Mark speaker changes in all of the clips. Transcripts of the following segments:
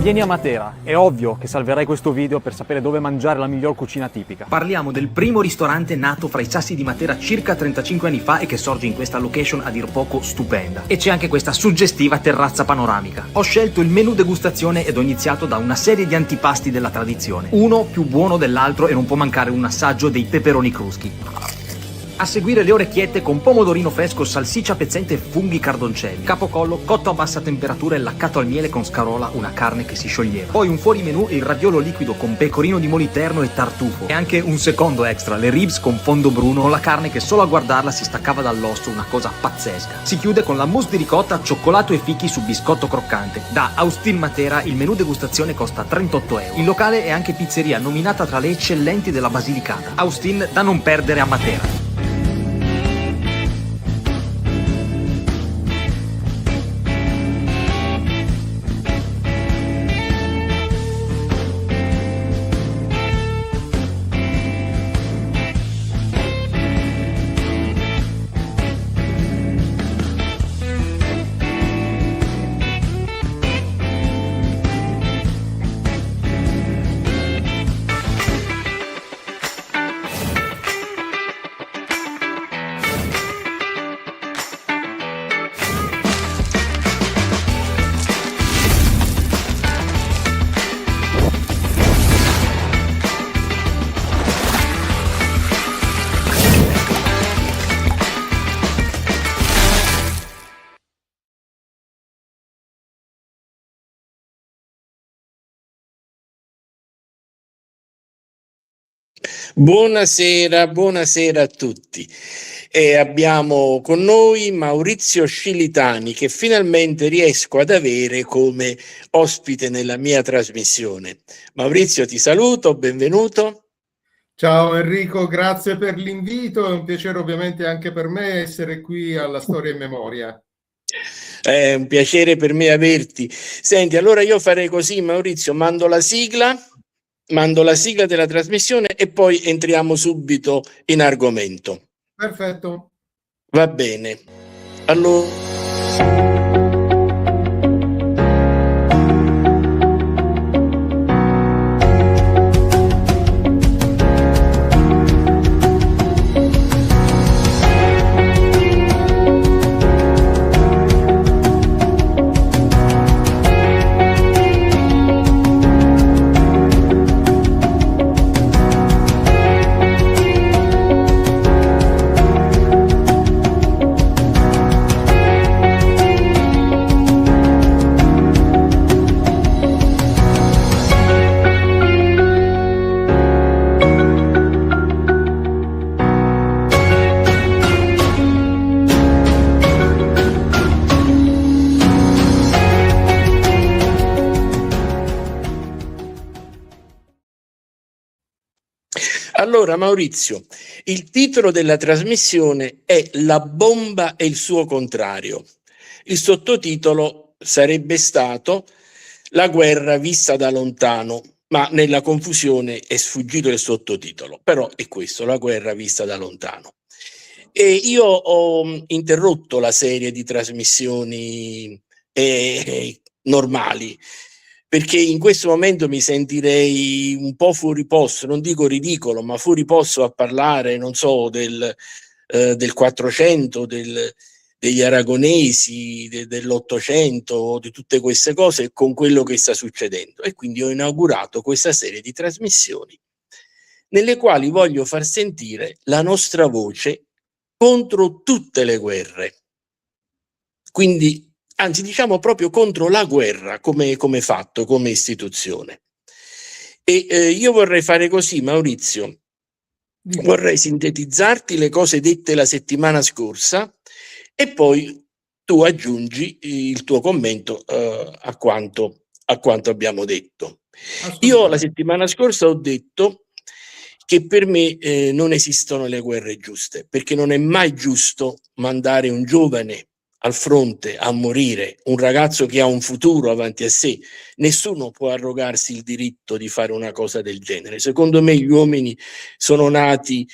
Speaker 1: Vieni a Matera, è ovvio che salverai questo video per sapere dove mangiare la miglior cucina tipica.
Speaker 2: Parliamo del primo ristorante nato fra i sassi di Matera circa 35 anni fa e che sorge in questa location a dir poco stupenda. E c'è anche questa suggestiva terrazza panoramica. Ho scelto il menù degustazione ed ho iniziato da una serie di antipasti della tradizione. Uno più buono dell'altro e non può mancare un assaggio dei peperoni cruschi. A seguire le orecchiette con pomodorino fresco, salsiccia pezzente e funghi cardoncelli. Capocollo cotto a bassa temperatura e laccato al miele con scarola, una carne che si scioglieva. Poi un fuorimenù, il raviolo liquido con pecorino di moliterno e tartufo. E anche un secondo extra, le ribs con fondo bruno, con la carne che solo a guardarla si staccava dall'osso, una cosa pazzesca. Si chiude con la mousse di ricotta, cioccolato e fichi su biscotto croccante. Da Austin Matera il menù degustazione costa 38 euro. Il locale è anche pizzeria, nominata tra le eccellenti della Basilicata. Austin da non perdere a Matera.
Speaker 3: Buonasera a tutti. E abbiamo con noi Maurizio Scilitani, che finalmente riesco ad avere come ospite nella mia trasmissione. Maurizio, ti saluto, benvenuto.
Speaker 4: Ciao Enrico, grazie per l'invito, è un piacere ovviamente anche per me essere qui alla Storia in Memoria.
Speaker 3: È un piacere per me averti. Senti, allora io farei così, Maurizio, mando la sigla della trasmissione e poi entriamo subito in argomento.
Speaker 4: Perfetto.
Speaker 3: Va bene. Allora... Allora Maurizio, il titolo della trasmissione è La bomba e il suo contrario. Il sottotitolo sarebbe stato La guerra vista da lontano, ma nella confusione è sfuggito il sottotitolo, però è questo, La guerra vista da lontano. E io ho interrotto la serie di trasmissioni normali, perché in questo momento mi sentirei un po' fuori posto, non dico ridicolo, ma fuori posto a parlare, non so, del 400, degli aragonesi, dell'800, di tutte queste cose con quello che sta succedendo. E quindi ho inaugurato questa serie di trasmissioni nelle quali voglio far sentire la nostra voce contro tutte le guerre. Quindi anzi diciamo proprio contro la guerra come fatto, come istituzione. E io vorrei fare così, Maurizio, vorrei sintetizzarti le cose dette la settimana scorsa e poi tu aggiungi il tuo commento a quanto abbiamo detto. Io la settimana scorsa ho detto che per me non esistono le guerre giuste, perché non è mai giusto mandare un giovane al fronte a morire, un ragazzo che ha un futuro avanti a sé. Nessuno può arrogarsi il diritto di fare una cosa del genere. Secondo me gli uomini sono nati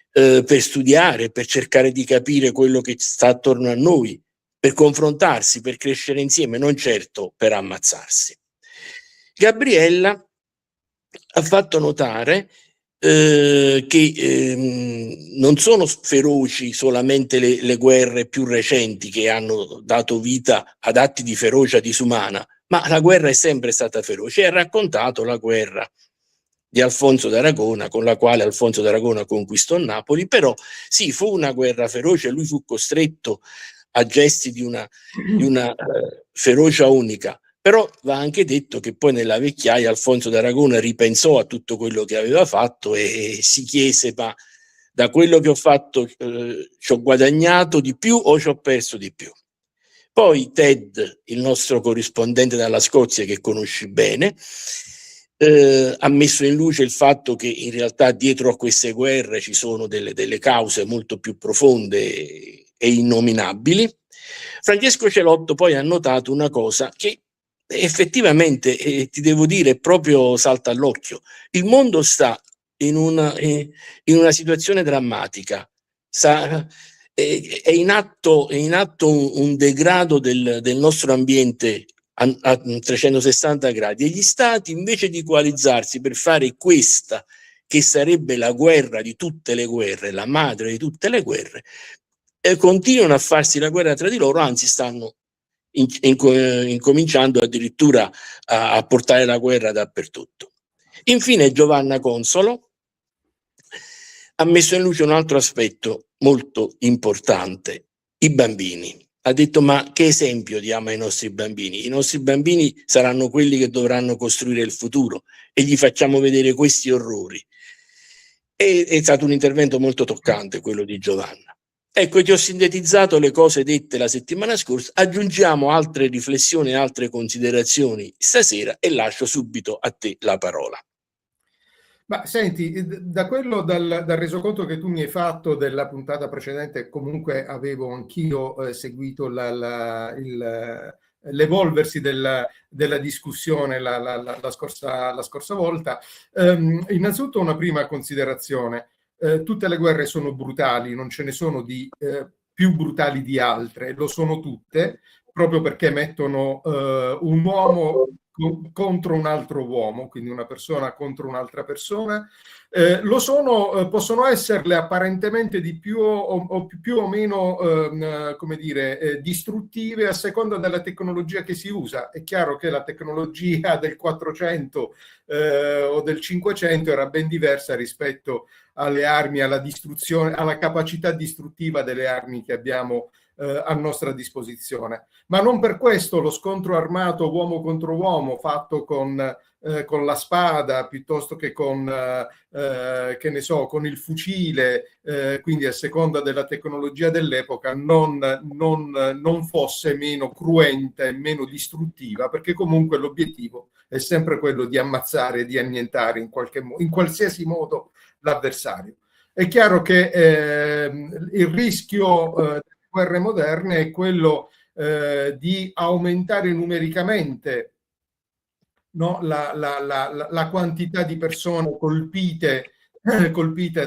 Speaker 3: per studiare, per cercare di capire quello che sta attorno a noi, per confrontarsi, per crescere insieme, non certo per ammazzarsi. Gabriella ha fatto notare che non sono feroci solamente le guerre più recenti che hanno dato vita ad atti di ferocia disumana, ma la guerra è sempre stata feroce. E ha raccontato la guerra di Alfonso d'Aragona, con la quale Alfonso d'Aragona conquistò Napoli, però sì, fu una guerra feroce, lui fu costretto a gesti di una ferocia unica. Però va anche detto che poi nella vecchiaia Alfonso d'Aragona ripensò a tutto quello che aveva fatto e si chiese: ma da quello che ho fatto ci ho guadagnato di più o ci ho perso di più? Poi Ted, il nostro corrispondente dalla Scozia che conosci bene, ha messo in luce il fatto che in realtà dietro a queste guerre ci sono delle cause molto più profonde e innominabili. Francesco Celotto poi ha notato una cosa che effettivamente, ti devo dire, proprio salta all'occhio. Il mondo sta in una situazione drammatica, è in atto un degrado del nostro ambiente a 360 gradi, e gli stati, invece di coalizzarsi per fare questa che sarebbe la guerra di tutte le guerre, la madre di tutte le guerre, continuano a farsi la guerra tra di loro, anzi stanno incominciando addirittura a portare la guerra dappertutto. Infine Giovanna Consolo ha messo in luce un altro aspetto molto importante: i bambini. Ha detto: ma che esempio diamo ai nostri bambini? I nostri bambini saranno quelli che dovranno costruire il futuro, e gli facciamo vedere questi orrori. È stato un intervento molto toccante quello di Giovanna. Ecco, ti ho sintetizzato le cose dette la settimana scorsa, aggiungiamo altre riflessioni e altre considerazioni stasera e lascio subito a te la parola.
Speaker 4: Ma senti, dal resoconto che tu mi hai fatto della puntata precedente, comunque avevo anch'io seguito l'evolversi della discussione la scorsa volta. Innanzitutto una prima considerazione. Tutte le guerre sono brutali, non ce ne sono di più brutali di altre, lo sono tutte, proprio perché mettono un uomo contro un altro uomo, quindi una persona contro un'altra persona. Possono esserle apparentemente di più o meno come dire, distruttive a seconda della tecnologia che si usa. È chiaro che la tecnologia del 400 o del 500 era ben diversa rispetto alle armi, alla distruzione, alla capacità distruttiva delle armi che abbiamo a nostra disposizione. Ma non per questo lo scontro armato uomo contro uomo fatto con la spada piuttosto che con che ne so, con il fucile, quindi a seconda della tecnologia dell'epoca, non fosse meno cruenta e meno distruttiva, perché comunque l'obiettivo è sempre quello di ammazzare e di annientare in qualsiasi modo l'avversario. È chiaro che il rischio delle guerre moderne è quello di aumentare numericamente, no, la quantità di persone colpite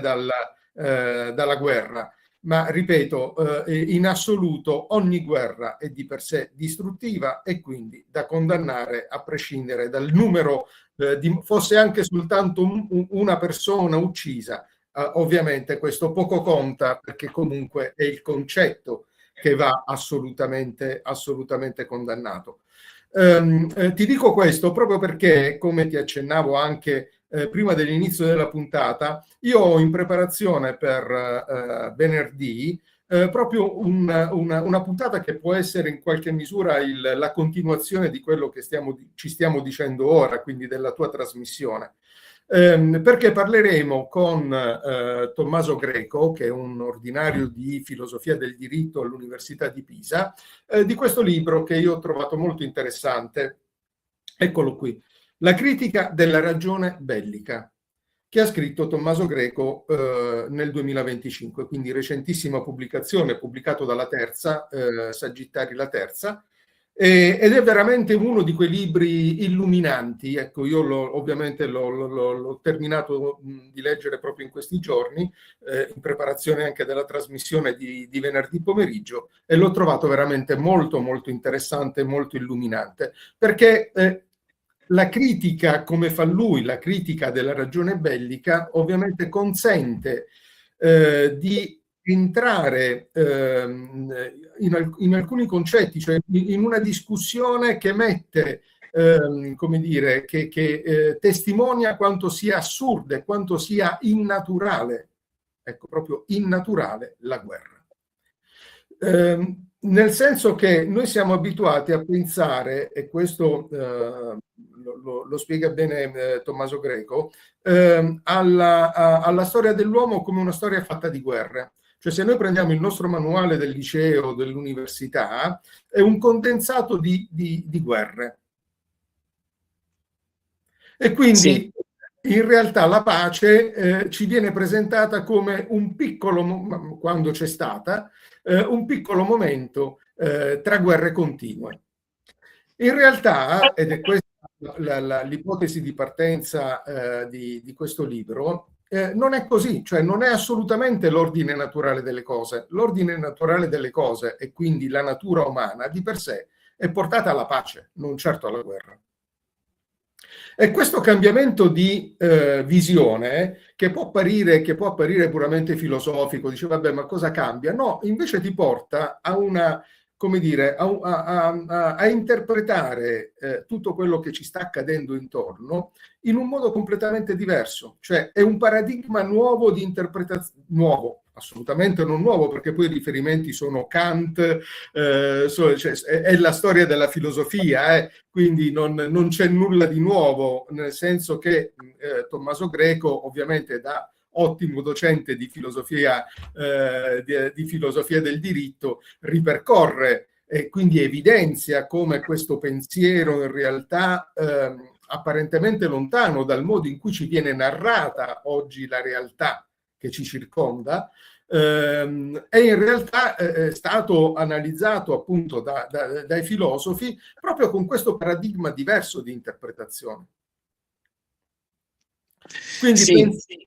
Speaker 4: dalla guerra. Ma ripeto, in assoluto ogni guerra è di per sé distruttiva e quindi da condannare a prescindere dal numero, fosse anche soltanto una persona uccisa. Ovviamente questo poco conta, perché comunque è il concetto che va assolutamente condannato. Ti dico questo proprio perché, come ti accennavo anche prima dell'inizio della puntata, io ho in preparazione per venerdì proprio una puntata che può essere in qualche misura la continuazione di quello che ci stiamo dicendo ora, quindi della tua trasmissione. Perché parleremo con Tommaso Greco, che è un ordinario di filosofia del diritto all'Università di Pisa, di questo libro che io ho trovato molto interessante. Eccolo qui: La critica della ragione bellica, che ha scritto Tommaso Greco nel 2025, quindi recentissima pubblicazione, pubblicato dalla Terza, Sagittari La Terza, ed è veramente uno di quei libri illuminanti. Ecco, io ovviamente l'ho terminato di leggere proprio in questi giorni, in preparazione anche della trasmissione di venerdì pomeriggio, e l'ho trovato veramente molto molto interessante, molto illuminante, perché la critica, come fa lui, la critica della ragione bellica, ovviamente consente di entrare in alcuni concetti, cioè in una discussione che mette, come dire, che testimonia quanto sia assurda e quanto sia innaturale, ecco, proprio innaturale la guerra. Nel senso che noi siamo abituati a pensare, e questo lo spiega bene Tommaso Greco, alla storia dell'uomo come una storia fatta di guerre. Cioè, se noi prendiamo il nostro manuale del liceo, dell'università, è un condensato di guerre. E quindi sì, in realtà la pace ci viene presentata come un piccolo, quando c'è stata, un piccolo momento tra guerre continue. In realtà, ed è questa l'ipotesi di partenza di questo libro, non è così, cioè non è assolutamente l'ordine naturale delle cose. L'ordine naturale delle cose, e quindi la natura umana di per sé, è portata alla pace, non certo alla guerra. E questo cambiamento di visione, che può apparire puramente filosofico, dice vabbè, ma cosa cambia? No, invece ti porta a una, come dire, a interpretare tutto quello che ci sta accadendo intorno in un modo completamente diverso. Cioè è un paradigma nuovo di interpretazione, nuovo, assolutamente non nuovo, perché poi i riferimenti sono Kant, cioè, è la storia della filosofia, quindi non c'è nulla di nuovo, nel senso che Tommaso Greco, ovviamente da ottimo docente di filosofia del diritto, ripercorre e quindi evidenzia come questo pensiero in realtà apparentemente lontano dal modo in cui ci viene narrata oggi la realtà che ci circonda, è in realtà stato analizzato appunto dai filosofi proprio con questo paradigma diverso di interpretazione. Quindi
Speaker 3: sì.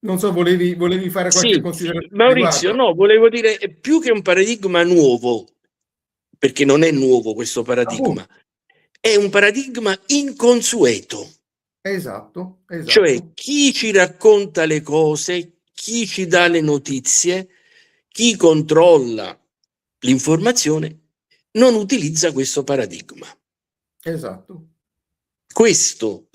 Speaker 4: Non so, volevi fare qualche considerazione?
Speaker 3: Maurizio, no, volevo dire, più che un paradigma nuovo, perché non è nuovo questo paradigma, è un paradigma inconsueto.
Speaker 4: Esatto.
Speaker 3: Cioè, chi ci racconta le cose, chi ci dà le notizie, chi controlla l'informazione, non utilizza questo paradigma.
Speaker 4: Esatto.
Speaker 3: Questo,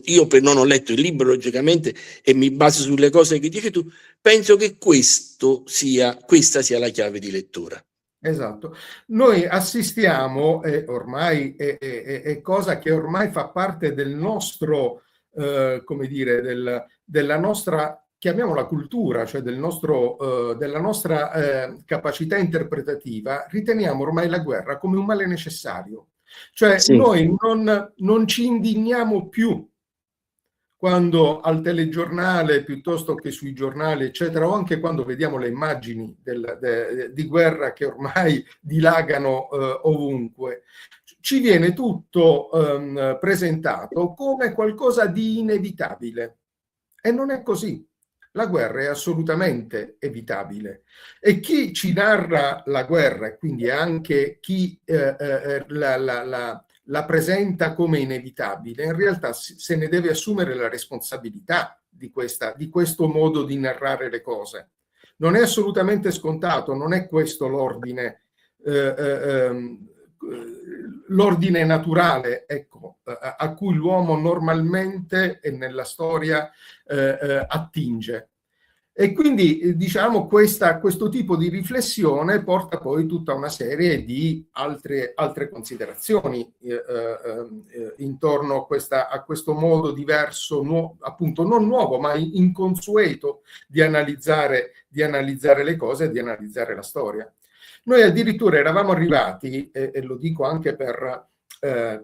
Speaker 3: io non ho letto il libro logicamente e mi baso sulle cose che dici tu, penso che questa sia la chiave di lettura.
Speaker 4: Esatto. Noi assistiamo, ormai è cosa che ormai fa parte del nostro, come dire, della nostra, chiamiamola cultura, cioè della nostra capacità interpretativa, riteniamo ormai la guerra come un male necessario. Cioè sì, noi non ci indigniamo più quando al telegiornale, piuttosto che sui giornali, eccetera, o anche quando vediamo le immagini di guerra che ormai dilagano ovunque, ci viene tutto presentato come qualcosa di inevitabile. E non è così. La guerra è assolutamente evitabile. E chi ci narra la guerra, e quindi anche chi la presenta come inevitabile, in realtà se ne deve assumere la responsabilità di questo modo di narrare le cose. Non è assolutamente scontato, non è questo l'ordine naturale, ecco, a cui l'uomo normalmente e nella storia attinge. E quindi diciamo questo tipo di riflessione porta poi tutta una serie di altre considerazioni intorno a questo modo diverso, appunto non nuovo ma inconsueto di analizzare le cose e di analizzare la storia. Noi addirittura eravamo arrivati, e lo dico anche per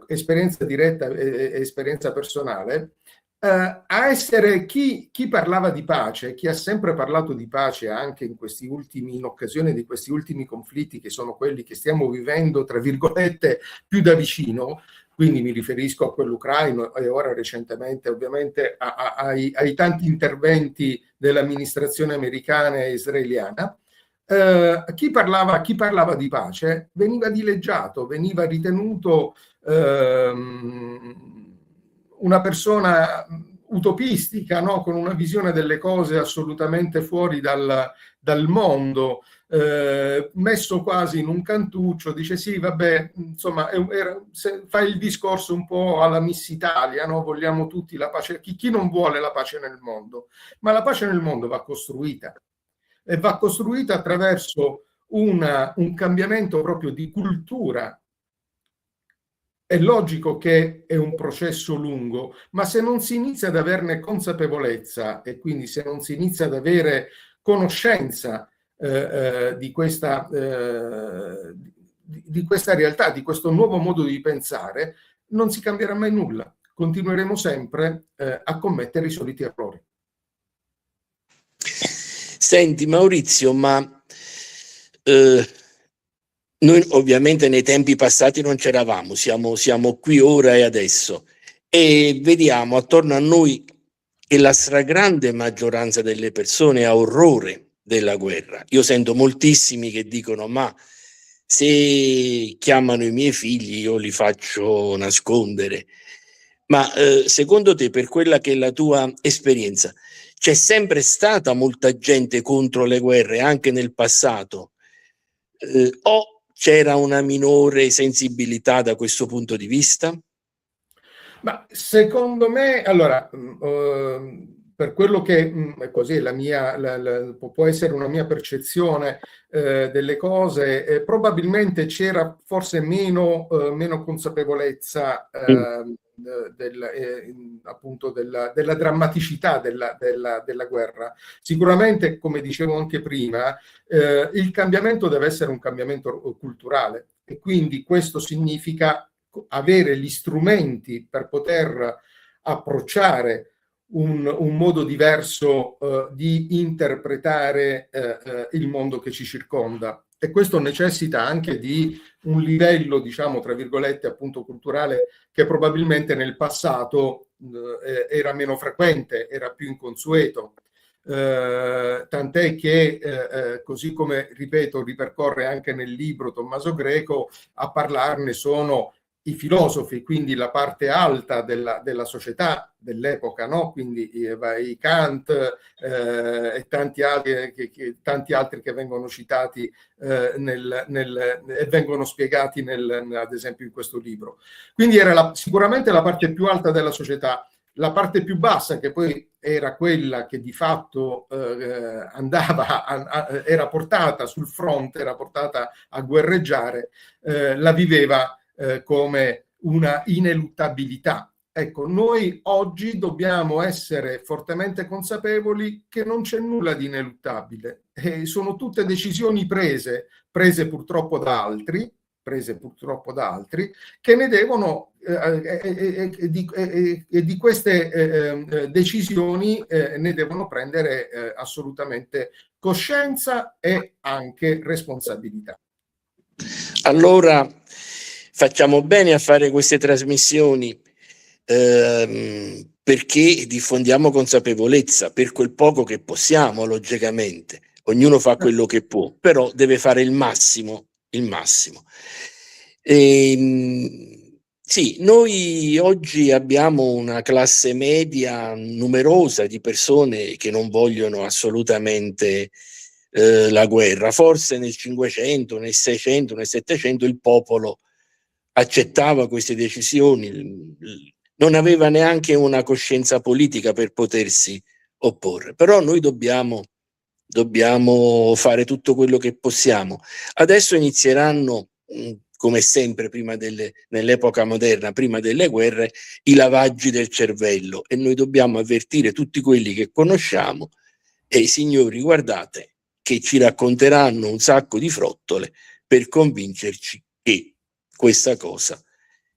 Speaker 4: esperienza diretta e esperienza personale, a essere chi parlava di pace, chi ha sempre parlato di pace anche in occasione di questi ultimi conflitti che sono quelli che stiamo vivendo, tra virgolette, più da vicino, quindi mi riferisco a quello ucraino e ora recentemente ovviamente ai tanti interventi dell'amministrazione americana e israeliana, chi parlava di pace veniva dileggiato, veniva ritenuto una persona utopistica, no? Con una visione delle cose assolutamente fuori dal mondo, messo quasi in un cantuccio. Dice sì, vabbè, insomma, fa il discorso un po' alla Miss Italia, no? Vogliamo tutti la pace, chi non vuole la pace nel mondo, ma la pace nel mondo va costruita, e va costruita attraverso un cambiamento proprio di cultura. È logico che è un processo lungo, ma se non si inizia ad averne consapevolezza, e quindi se non si inizia ad avere conoscenza di questa realtà, di questo nuovo modo di pensare, non si cambierà mai nulla. Continueremo sempre a commettere i soliti errori.
Speaker 3: Senti Maurizio, ma noi ovviamente nei tempi passati non c'eravamo, siamo qui ora e adesso, e vediamo attorno a noi che la stragrande maggioranza delle persone ha orrore della guerra. Io sento moltissimi che dicono: ma se chiamano i miei figli io li faccio nascondere. Ma secondo te, per quella che è la tua esperienza, c'è sempre stata molta gente contro le guerre anche nel passato, o c'era una minore sensibilità da questo punto di vista?
Speaker 4: Ma secondo me, allora, per quello che è così, può essere una mia percezione delle cose, probabilmente c'era forse meno consapevolezza appunto della drammaticità della guerra. Sicuramente, come dicevo anche prima, il cambiamento deve essere un cambiamento culturale, e quindi questo significa avere gli strumenti per poter approcciare un modo diverso di interpretare il mondo che ci circonda, e questo necessita anche di un livello, diciamo, tra virgolette, appunto culturale, che probabilmente nel passato era meno frequente, era più inconsueto. Tant'è che così come, ripeto, ripercorre anche nel libro Tommaso Greco, a parlarne sono i filosofi, quindi la parte alta della società dell'epoca, no? Quindi i Kant e tanti altri che vengono citati e vengono spiegati ad esempio in questo libro. Quindi era sicuramente la parte più alta della società. La parte più bassa, che poi era quella che di fatto era portata sul fronte, era portata a guerreggiare, la viveva come una ineluttabilità. Ecco, noi oggi dobbiamo essere fortemente consapevoli che non c'è nulla di ineluttabile, sono tutte decisioni prese purtroppo da altri, che ne devono di queste decisioni ne devono prendere assolutamente coscienza e anche responsabilità.
Speaker 3: Allora facciamo bene a fare queste trasmissioni, perché diffondiamo consapevolezza per quel poco che possiamo. Logicamente ognuno fa quello che può, però deve fare il massimo. Sì, noi oggi abbiamo una classe media numerosa di persone che non vogliono assolutamente la guerra. Forse nel 500, nel 600, nel 700 il popolo accettava queste decisioni, non aveva neanche una coscienza politica per potersi opporre. Però noi dobbiamo fare tutto quello che possiamo. Adesso inizieranno, come sempre nell'epoca moderna, prima delle guerre, i lavaggi del cervello, e noi dobbiamo avvertire tutti quelli che conosciamo: e signori, guardate che ci racconteranno un sacco di frottole per convincerci che questa cosa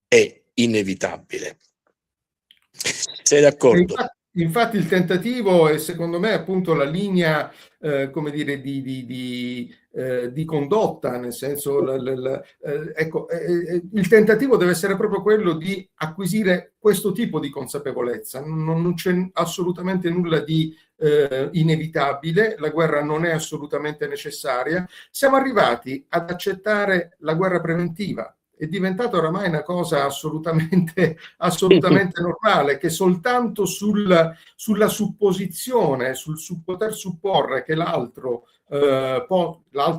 Speaker 3: è inevitabile. Sei d'accordo?
Speaker 4: Infatti il tentativo è, secondo me, appunto la linea come dire, di di condotta, nel senso, ecco, il tentativo deve essere proprio quello di acquisire questo tipo di consapevolezza. Non c'è assolutamente nulla di inevitabile, la guerra non è assolutamente necessaria. Siamo arrivati ad accettare la guerra preventiva. È diventata oramai una cosa assolutamente normale, che soltanto sulla supposizione, sul poter supporre che l'altro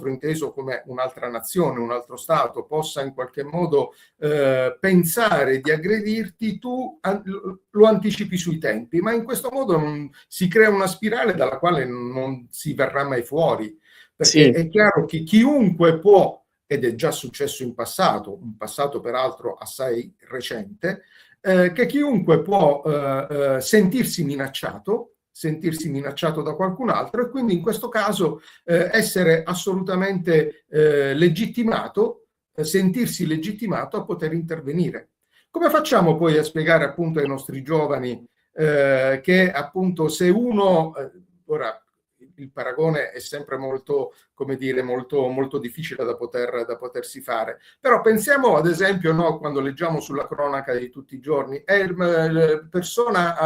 Speaker 4: inteso come un'altra nazione, un altro Stato, possa in qualche modo pensare di aggredirti, tu lo anticipi sui tempi, ma in questo modo si crea una spirale dalla quale non si verrà mai fuori, perché è chiaro che chiunque può, ed è già successo in passato, un passato peraltro assai recente, che chiunque può sentirsi minacciato da qualcun altro, e quindi in questo caso essere assolutamente legittimato, sentirsi legittimato a poter intervenire. Come facciamo poi a spiegare appunto ai nostri giovani che appunto se uno, ora il paragone è sempre molto, come dire, molto difficile da potersi fare, però pensiamo ad esempio, no, quando leggiamo sulla cronaca di tutti i giorni, persona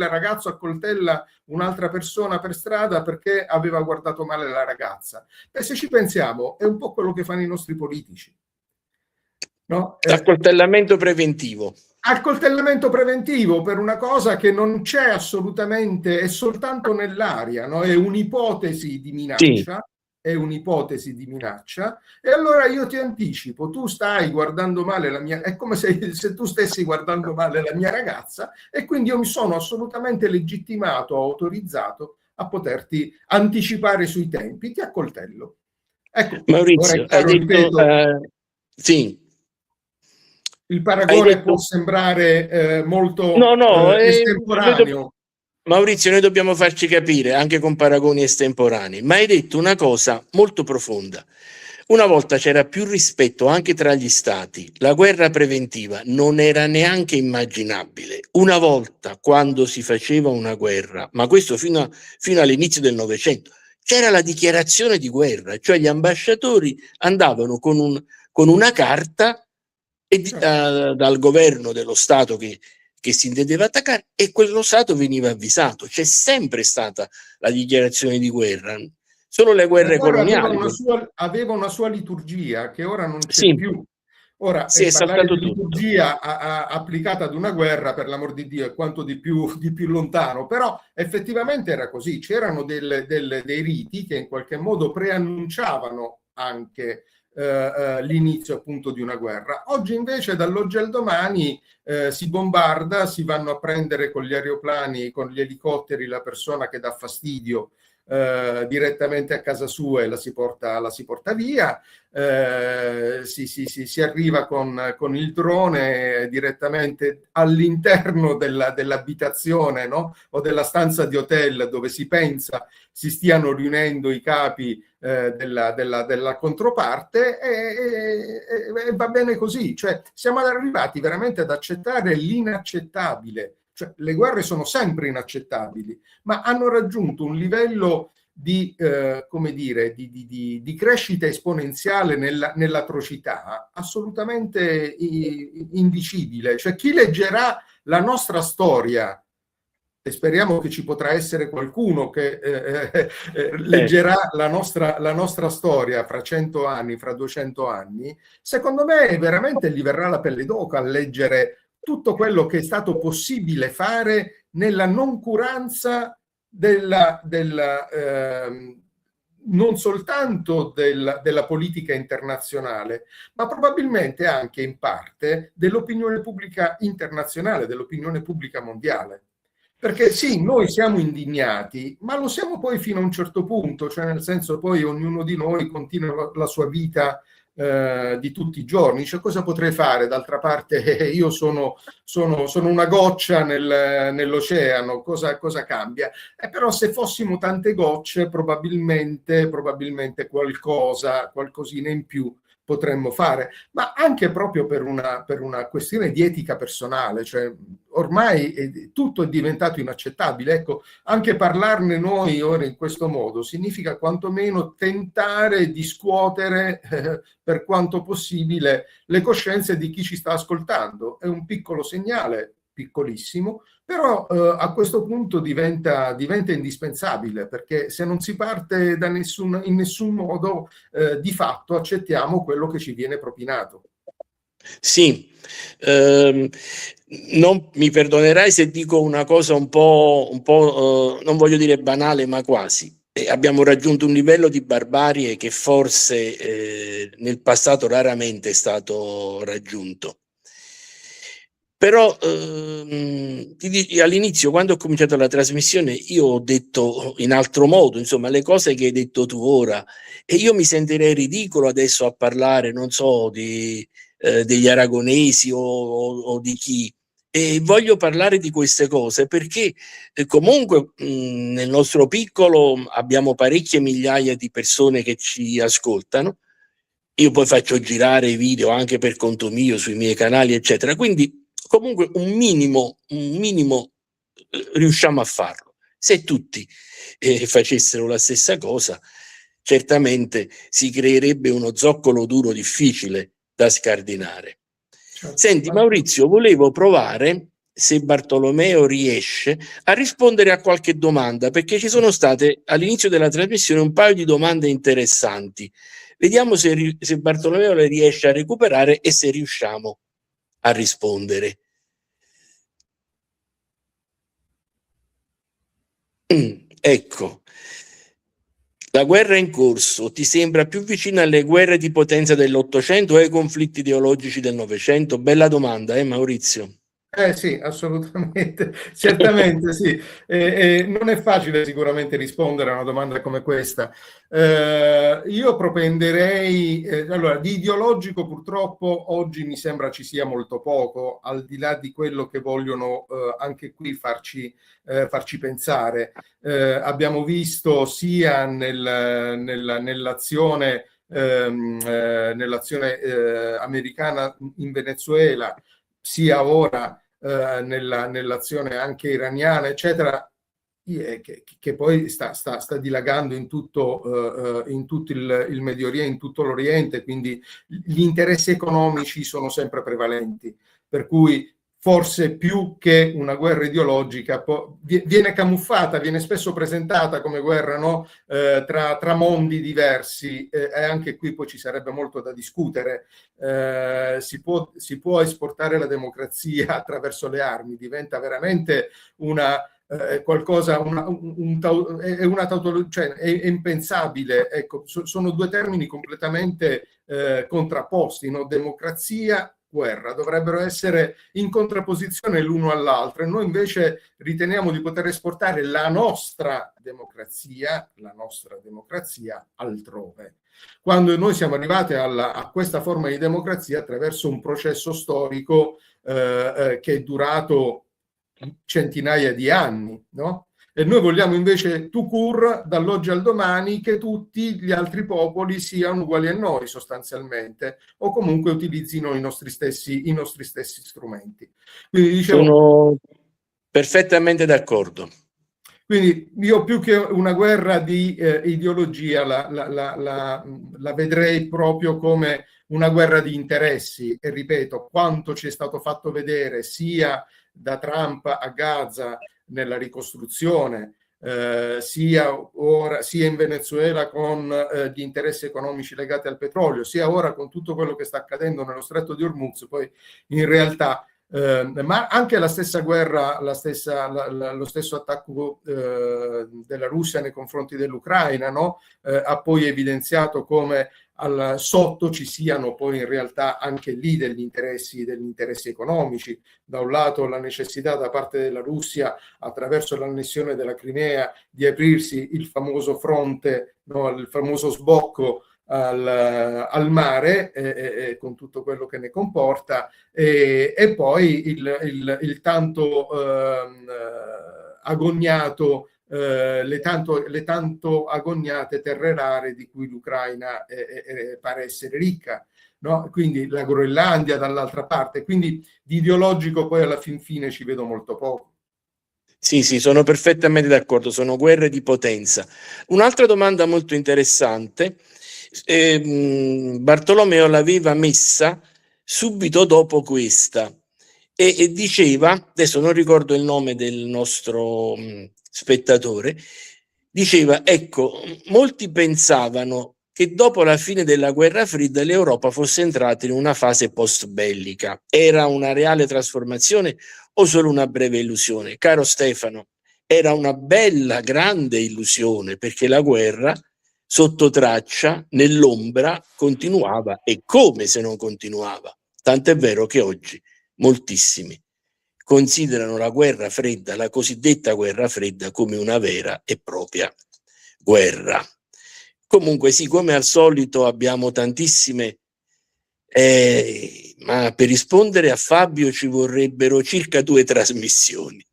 Speaker 4: ragazzo accoltella un'altra persona per strada perché aveva guardato male la ragazza. E se ci pensiamo è un po' quello che fanno i nostri politici, no?
Speaker 3: Accoltellamento preventivo.
Speaker 4: Accoltellamento preventivo per una cosa che non c'è assolutamente, è soltanto nell'aria, no? È un'ipotesi di minaccia, è un'ipotesi di minaccia, e allora io ti anticipo, tu stai guardando male la mia, è come se tu stessi guardando male la mia ragazza, e quindi io mi sono assolutamente legittimato, autorizzato a poterti anticipare sui tempi, ti accoltello. Ecco,
Speaker 3: Maurizio, hai detto, sì.
Speaker 4: Il paragone può sembrare molto estemporaneo.
Speaker 3: Maurizio, noi dobbiamo farci capire anche con paragoni estemporanei, ma hai detto una cosa molto profonda. Una volta c'era più rispetto anche tra gli stati, la guerra preventiva non era neanche immaginabile. Una volta, quando si faceva una guerra, ma questo fino all'inizio del Novecento, c'era la dichiarazione di guerra, cioè gli ambasciatori andavano con una carta dal governo dello Stato che si intendeva attaccare, e quello Stato veniva avvisato. C'è sempre stata la dichiarazione di guerra, solo le guerre coloniali.
Speaker 4: Aveva una sua liturgia che ora non c'è più. Ora,
Speaker 3: si è
Speaker 4: parlare
Speaker 3: saltato
Speaker 4: di liturgia applicata ad una guerra, per l'amor di Dio, è quanto di più lontano, però effettivamente era così. C'erano dei riti che in qualche modo preannunciavano anche l'inizio appunto di una guerra. Oggi invece, dall'oggi al domani, si bombarda, si vanno a prendere con gli aeroplani, con gli elicotteri, la persona che dà fastidio direttamente a casa sua e la si porta via. Si arriva con il drone direttamente all'interno dell'abitazione, no? O della stanza di hotel dove si pensa si stiano riunendo i capi della controparte, e va bene così. Cioè, siamo arrivati veramente ad accettare l'inaccettabile. Cioè, le guerre sono sempre inaccettabili, ma hanno raggiunto un livello di crescita esponenziale nell'atrocità assolutamente indicibile. Cioè, chi leggerà la nostra storia, e speriamo che ci potrà essere qualcuno che leggerà la nostra storia fra 100 anni, fra 200 anni, secondo me veramente gli verrà la pelle d'oca a leggere tutto quello che è stato possibile fare nella noncuranza non soltanto della politica internazionale, ma probabilmente anche in parte dell'opinione pubblica internazionale, dell'opinione pubblica mondiale. Perché sì, noi siamo indignati, ma lo siamo poi fino a un certo punto, cioè nel senso, poi ognuno di noi continua la sua vita di tutti i giorni. Cioè, cosa potrei fare? D'altra parte io sono una goccia nell'oceano, cosa cambia? Però se fossimo tante gocce probabilmente qualcosina in più potremmo fare, ma anche proprio per una questione di etica personale, cioè ormai tutto è diventato inaccettabile. Ecco, anche parlarne noi ora in questo modo significa quantomeno tentare di scuotere per quanto possibile le coscienze di chi ci sta ascoltando. È un piccolo segnale, piccolissimo, però a questo punto diventa indispensabile, perché se non si parte in nessun modo, di fatto accettiamo quello che ci viene propinato.
Speaker 3: Sì, non mi perdonerai se dico una cosa un po', non voglio dire banale, ma quasi. Abbiamo raggiunto un livello di barbarie che forse nel passato raramente è stato raggiunto. Però all'inizio, quando ho cominciato la trasmissione, io ho detto in altro modo, insomma, le cose che hai detto tu ora, e io mi sentirei ridicolo adesso a parlare, non so, degli aragonesi o di chi. E voglio parlare di queste cose perché comunque nel nostro piccolo abbiamo parecchie migliaia di persone che ci ascoltano. Io poi faccio girare i video anche per conto mio sui miei canali, eccetera. Quindi comunque un minimo riusciamo a farlo. Se tutti facessero la stessa cosa, certamente si creerebbe uno zoccolo duro difficile da scardinare.
Speaker 4: Certo.
Speaker 3: Senti Maurizio, volevo provare se Bartolomeo riesce a rispondere a qualche domanda, perché ci sono state all'inizio della trasmissione un paio di domande interessanti. Vediamo se Bartolomeo le riesce a recuperare e se riusciamo a rispondere. Ecco, la guerra in corso ti sembra più vicina alle guerre di potenza dell'800 o ai conflitti ideologici del Novecento? Bella domanda, Maurizio?
Speaker 4: Sì, assolutamente, certamente sì. Non è facile sicuramente rispondere a una domanda come questa. Io propenderei, allora, di ideologico purtroppo oggi mi sembra ci sia molto poco, al di là di quello che vogliono anche qui farci pensare. Abbiamo visto sia nell'azione americana in Venezuela, sia ora nell'azione anche iraniana, eccetera, che poi sta dilagando in tutto il Medio Oriente, in tutto l'Oriente, quindi gli interessi economici sono sempre prevalenti, per cui forse più che una guerra ideologica viene camuffata, viene spesso presentata come guerra, no? Tra mondi diversi, e anche qui poi ci sarebbe molto da discutere. Si può esportare la democrazia attraverso le armi, diventa veramente qualcosa, cioè è impensabile. Ecco, sono due termini completamente contrapposti, no? Democrazia, guerra, dovrebbero essere in contrapposizione l'uno all'altro, e noi invece riteniamo di poter esportare la nostra democrazia altrove, quando noi siamo arrivati a questa forma di democrazia attraverso un processo storico che è durato centinaia di anni, no? E noi vogliamo invece tout court, dall'oggi al domani, che tutti gli altri popoli siano uguali a noi sostanzialmente, o comunque utilizzino i nostri stessi strumenti. Quindi dicevo,
Speaker 3: sono perfettamente d'accordo.
Speaker 4: Quindi io più che una guerra di ideologia la vedrei proprio come una guerra di interessi, e ripeto, quanto ci è stato fatto vedere sia da Trump a Gaza nella ricostruzione, sia in Venezuela con gli interessi economici legati al petrolio, sia ora con tutto quello che sta accadendo nello stretto di Hormuz, poi in realtà ma anche la stessa guerra, lo stesso attacco della Russia nei confronti dell'Ucraina, no? Ha poi evidenziato come sotto ci siano poi in realtà anche lì degli interessi economici. Da un lato la necessità da parte della Russia, attraverso l'annessione della Crimea, di aprirsi il famoso fronte, no? Il famoso sbocco al mare, con tutto quello che ne comporta, e poi il tanto agognato, le tanto agognate terre rare di cui l'Ucraina pare essere ricca. no? Quindi la Groenlandia dall'altra parte, quindi di ideologico poi alla fin fine ci vedo molto poco.
Speaker 3: Sì, sì, sono perfettamente d'accordo, sono guerre di potenza. Un'altra domanda molto interessante, Bartolomeo l'aveva messa subito dopo questa e diceva, adesso non ricordo il nome del nostro spettatore, diceva, ecco, molti pensavano che dopo la fine della guerra fredda l'Europa fosse entrata in una fase post bellica. Era una reale trasformazione o solo una breve illusione? Caro Stefano, era una bella, grande illusione, perché la guerra sotto traccia, nell'ombra, continuava, e come se non continuava. Tant'è vero che oggi moltissimi considerano la guerra fredda, la cosiddetta guerra fredda, come una vera e propria guerra. Comunque sì, come al solito abbiamo tantissime, ma per rispondere a Fabio ci vorrebbero circa 2 trasmissioni.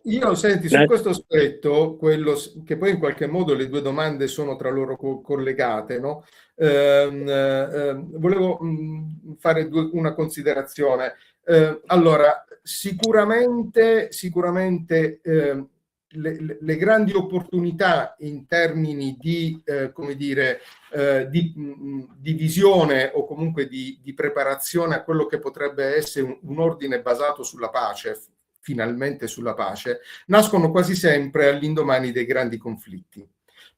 Speaker 4: Io senti, su questo aspetto, quello che poi in qualche modo le due domande sono tra loro collegate, no? Volevo fare una considerazione. Allora, sicuramente le grandi opportunità in termini di, come dire, di visione o comunque di preparazione a quello che potrebbe essere un ordine basato sulla pace, finalmente sulla pace, nascono quasi sempre all'indomani dei grandi conflitti,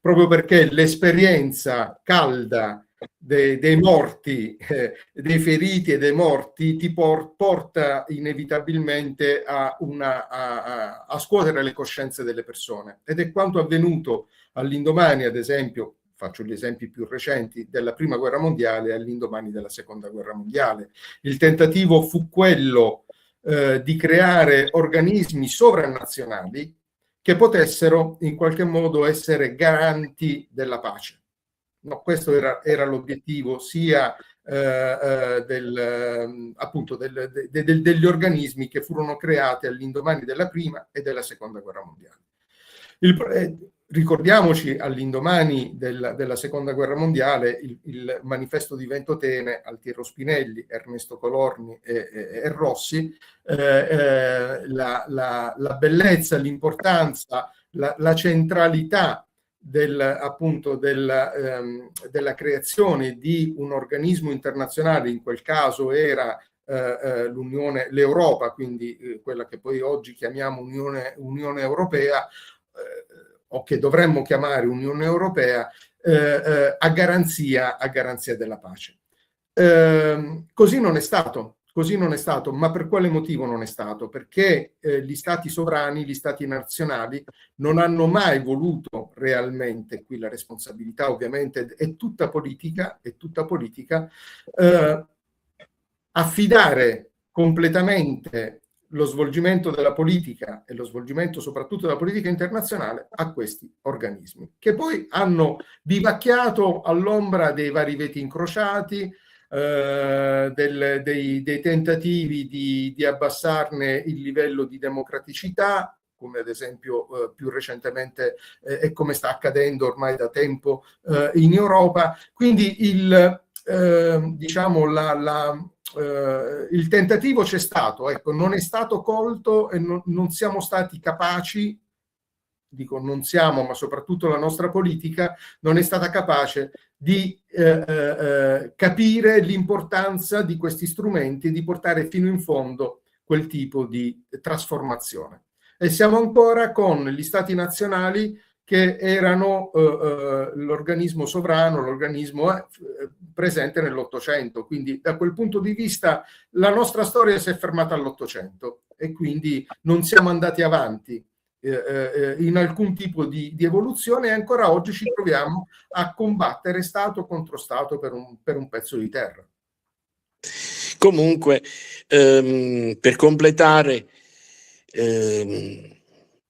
Speaker 4: proprio perché l'esperienza calda dei morti, dei feriti e dei morti ti porta inevitabilmente a scuotere le coscienze delle persone, ed è quanto avvenuto all'indomani, ad esempio, faccio gli esempi più recenti, della Prima Guerra Mondiale e all'indomani della Seconda Guerra Mondiale. Il tentativo fu quello di creare organismi sovranazionali che potessero in qualche modo essere garanti della pace. No, questo era l'obiettivo sia appunto degli organismi che furono creati all'indomani della Prima e della Seconda Guerra Mondiale. Ricordiamoci, all'indomani della Seconda Guerra Mondiale, il manifesto di Ventotene, Altiero Spinelli, Ernesto Colorni e Rossi, la bellezza, l'importanza, la centralità appunto della creazione di un organismo internazionale, in quel caso era l'Europa, quindi quella che poi oggi chiamiamo Unione Europea, o che dovremmo chiamare Unione Europea, a garanzia della pace. Così non è stato. Ma per quale motivo non è stato? Perché gli stati sovrani, gli stati nazionali non hanno mai voluto realmente, qui la responsabilità ovviamente è tutta politica, affidare completamente lo svolgimento della politica e lo svolgimento soprattutto della politica internazionale a questi organismi, che poi hanno vivacchiato all'ombra dei vari veti incrociati, dei tentativi di abbassarne il livello di democraticità, come ad esempio più recentemente e come sta accadendo ormai da tempo in Europa. Quindi diciamo il tentativo c'è stato, ecco, non è stato colto e non siamo stati capaci, dico non siamo, ma soprattutto la nostra politica non è stata capace di capire l'importanza di questi strumenti e di portare fino in fondo quel tipo di trasformazione. E siamo ancora con gli stati nazionali che erano l'organismo sovrano, l'organismo presente nell'Ottocento. Quindi da quel punto di vista la nostra storia si è fermata all'Ottocento e quindi non siamo andati avanti in alcun tipo di evoluzione, e ancora oggi ci troviamo a combattere Stato contro Stato per un pezzo di terra.
Speaker 3: Comunque, per completare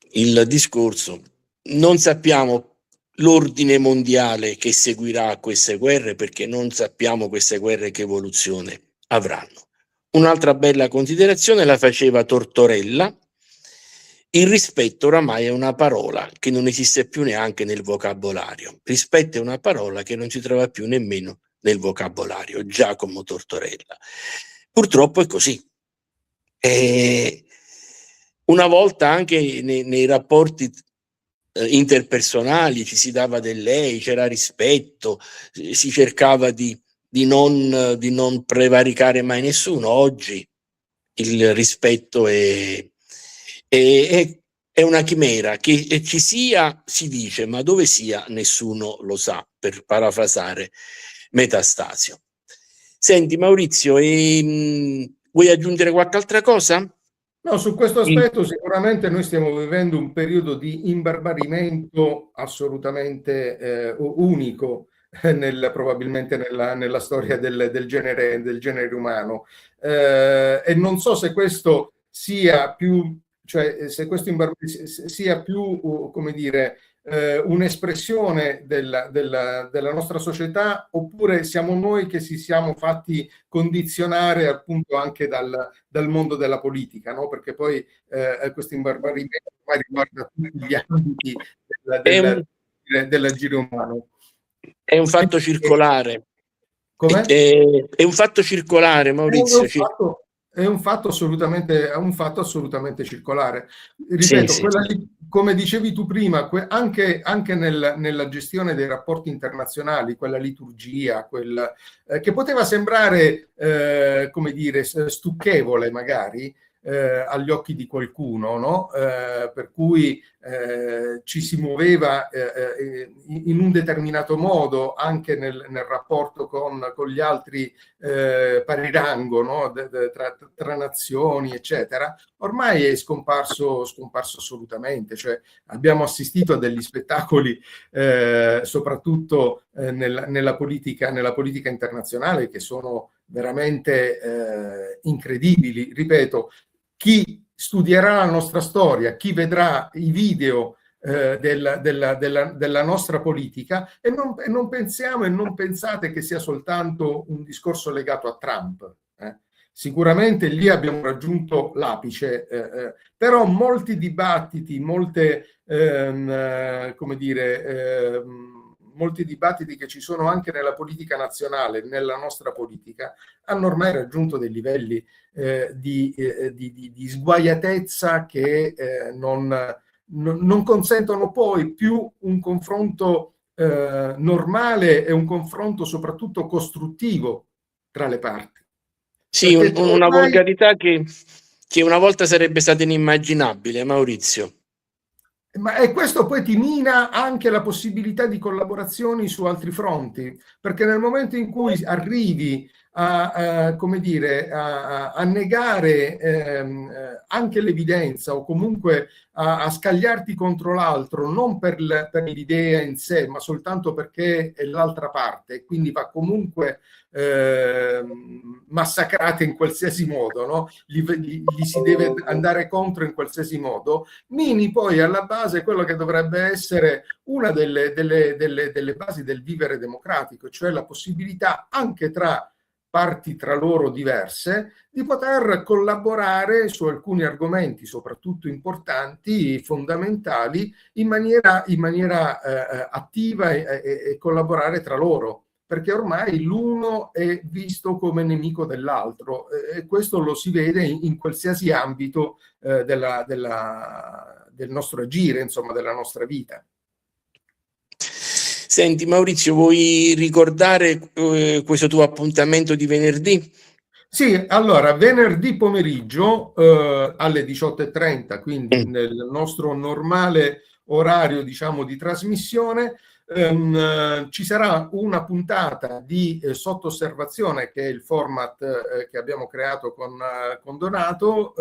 Speaker 3: il discorso, non sappiamo l'ordine mondiale che seguirà a queste guerre, perché non sappiamo queste guerre che evoluzione avranno. Un'altra bella considerazione la faceva Tortorella: il rispetto oramai è una parola che non esiste più neanche nel vocabolario. Rispetto è una parola che non si trova più nemmeno nel vocabolario, Giacomo Tortorella. Purtroppo è così. Una volta anche nei rapporti interpersonali ci si dava del lei, c'era rispetto, si cercava di non prevaricare mai nessuno. Oggi il rispetto è una chimera, che ci sia si dice, ma dove sia nessuno lo sa, per parafrasare Metastasio. Senti Maurizio, vuoi aggiungere qualche altra cosa?
Speaker 4: No, su questo aspetto sicuramente noi stiamo vivendo un periodo di imbarbarimento assolutamente unico probabilmente nella storia del genere umano. E non so se questo sia più, cioè se questo sia più, come dire, un'espressione della nostra società, oppure siamo noi che si siamo fatti condizionare appunto anche dal mondo della politica, no? Perché poi questo imbarbarimento riguarda tutti gli ambiti dell'agire umano.
Speaker 3: È un fatto circolare.
Speaker 4: Com'è?
Speaker 3: È un fatto circolare, Maurizio.
Speaker 4: È un fatto assolutamente circolare. Ripeto,
Speaker 3: Sì.
Speaker 4: come dicevi tu prima, anche nella gestione dei rapporti internazionali, quella liturgia, che poteva sembrare, come dire, stucchevole magari, agli occhi di qualcuno, no? Per cui ci si muoveva in un determinato modo anche nel rapporto con gli altri pari rango, no? Tra nazioni, eccetera. Ormai è scomparso assolutamente. Cioè, abbiamo assistito a degli spettacoli, soprattutto nella politica internazionale, che sono veramente incredibili. Ripeto, chi studierà la nostra storia, chi vedrà i video della nostra politica, e non pensiamo e non pensate che sia soltanto un discorso legato a Trump. Sicuramente lì abbiamo raggiunto l'apice, però molti dibattiti, molti dibattiti che ci sono anche nella politica nazionale, nella nostra politica, hanno ormai raggiunto dei livelli di sguaiatezza che non consentono poi più un confronto normale e un confronto soprattutto costruttivo tra le parti.
Speaker 3: Sì, una volgarità che una volta sarebbe stata inimmaginabile, Maurizio.
Speaker 4: E questo poi ti mina anche la possibilità di collaborazioni su altri fronti, perché nel momento in cui arrivi a negare anche l'evidenza, o comunque a scagliarti contro l'altro, non per l'idea in sé, ma soltanto perché è l'altra parte, quindi va comunque massacrata in qualsiasi modo, no? Gli si deve andare contro in qualsiasi modo, mini poi alla base quello che dovrebbe essere una delle basi del vivere democratico, cioè la possibilità anche tra parti tra loro diverse di poter collaborare su alcuni argomenti, soprattutto importanti, fondamentali, in maniera attiva e collaborare tra loro, perché ormai l'uno è visto come nemico dell'altro, e questo lo si vede in qualsiasi ambito del nostro agire, insomma, della nostra vita.
Speaker 3: Senti Maurizio, vuoi ricordare questo tuo appuntamento di venerdì?
Speaker 4: Sì, allora, venerdì pomeriggio alle 18:30, quindi nel nostro normale orario, diciamo, di trasmissione, ci sarà una puntata di sotto-osservazione, che è il format che abbiamo creato con Donato,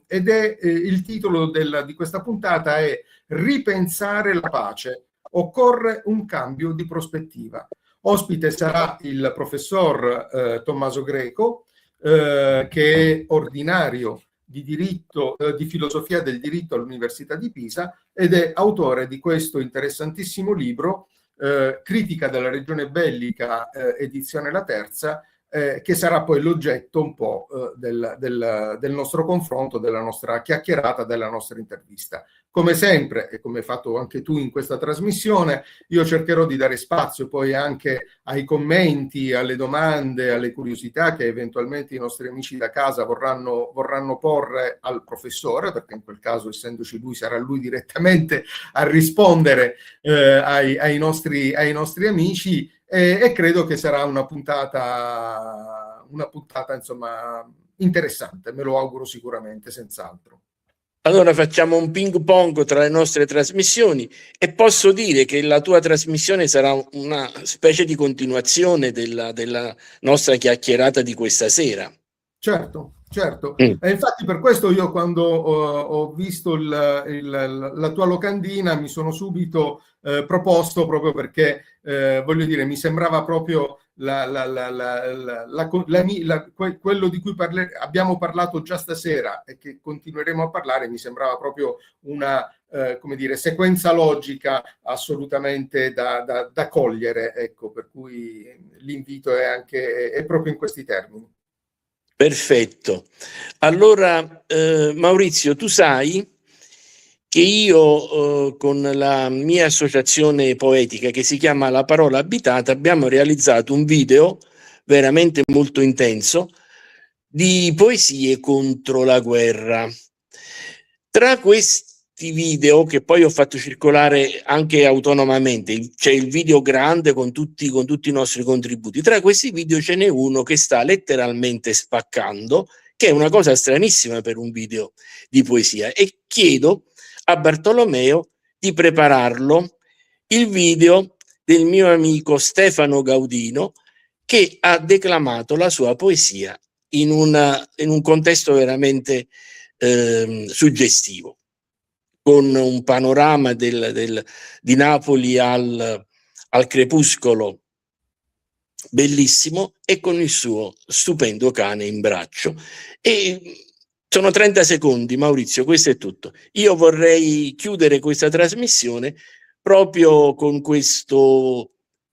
Speaker 4: ed è il titolo di questa puntata è Ripensare la pace. Occorre un cambio di prospettiva. Ospite sarà il professor Tommaso Greco, che è ordinario di diritto, di filosofia del diritto all'Università di Pisa, ed è autore di questo interessantissimo libro, Critica della regione bellica, edizione La Terza, che sarà poi l'oggetto un po' del nostro confronto, della nostra chiacchierata, della nostra intervista. Come sempre, e come hai fatto anche tu in questa trasmissione, io cercherò di dare spazio poi anche ai commenti, alle domande, alle curiosità che eventualmente i nostri amici da casa vorranno porre al professore, perché in quel caso, essendoci lui, sarà lui direttamente a rispondere ai nostri amici, e credo che sarà una puntata insomma interessante, me lo auguro sicuramente, senz'altro.
Speaker 3: Allora facciamo un ping pong tra le nostre trasmissioni e posso dire che la tua trasmissione sarà una specie di continuazione della nostra chiacchierata di questa sera.
Speaker 4: Certo. E infatti per questo io, quando ho visto la tua locandina, mi sono subito proposto, proprio perché voglio dire, mi sembrava proprio quello di cui abbiamo parlato già stasera e che continueremo a parlare, mi sembrava proprio una come dire, sequenza logica assolutamente da cogliere, ecco, per cui l'invito è proprio in questi termini.
Speaker 3: Perfetto. Allora, Maurizio, tu sai che io con la mia associazione poetica, che si chiama La Parola Abitata, abbiamo realizzato un video veramente molto intenso di poesie contro la guerra. Tra questi video, che poi ho fatto circolare anche autonomamente, c'è il video grande con tutti i nostri contributi, tra questi video ce n'è uno che sta letteralmente spaccando, che è una cosa stranissima per un video di poesia, e chiedo a Bartolomeo di prepararlo, il video del mio amico Stefano Gaudino, che ha declamato la sua poesia in un contesto veramente suggestivo, con un panorama di Napoli al crepuscolo bellissimo e con il suo stupendo cane in braccio. E sono 30 secondi, Maurizio, questo è tutto. Io vorrei chiudere questa trasmissione proprio con questo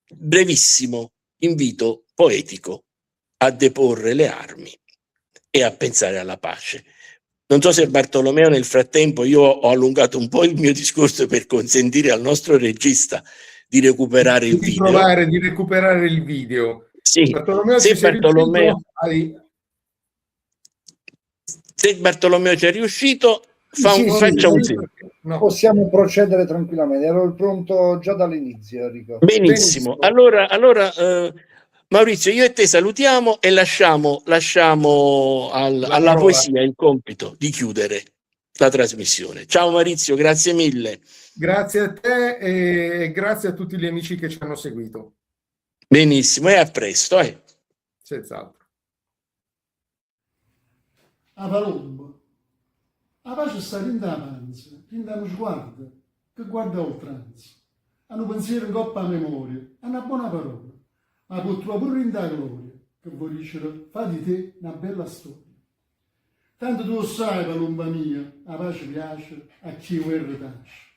Speaker 3: brevissimo invito poetico a deporre le armi e a pensare alla pace. Non so se Bartolomeo, nel frattempo, io ho allungato un po' il mio discorso per consentire al nostro regista di recuperare il video.
Speaker 4: Di provare di recuperare il video.
Speaker 3: Sì,
Speaker 4: Bartolomeo,
Speaker 3: se Bartolomeo ci è riuscito, faccia un segno.
Speaker 5: No. Possiamo procedere tranquillamente, ero pronto già dall'inizio, Enrico.
Speaker 3: Benissimo. Allora Maurizio, io e te salutiamo e lasciamo alla poesia il compito di chiudere la trasmissione. Ciao Maurizio, grazie mille.
Speaker 4: Grazie a te e grazie a tutti gli amici che ci hanno seguito.
Speaker 3: Benissimo, e a presto.
Speaker 4: Senz'altro.
Speaker 6: A Palombo, la pace sta in da panza, in da uno sguardo che guarda oltranza. Hanno pensiero in coppa a memoria, hanno una buona parola, ma può trovare pure in da gloria, che vuol dire fa di te una bella storia. Tanto tu sai, Palomba mia, la pace piace a chi guerra tace.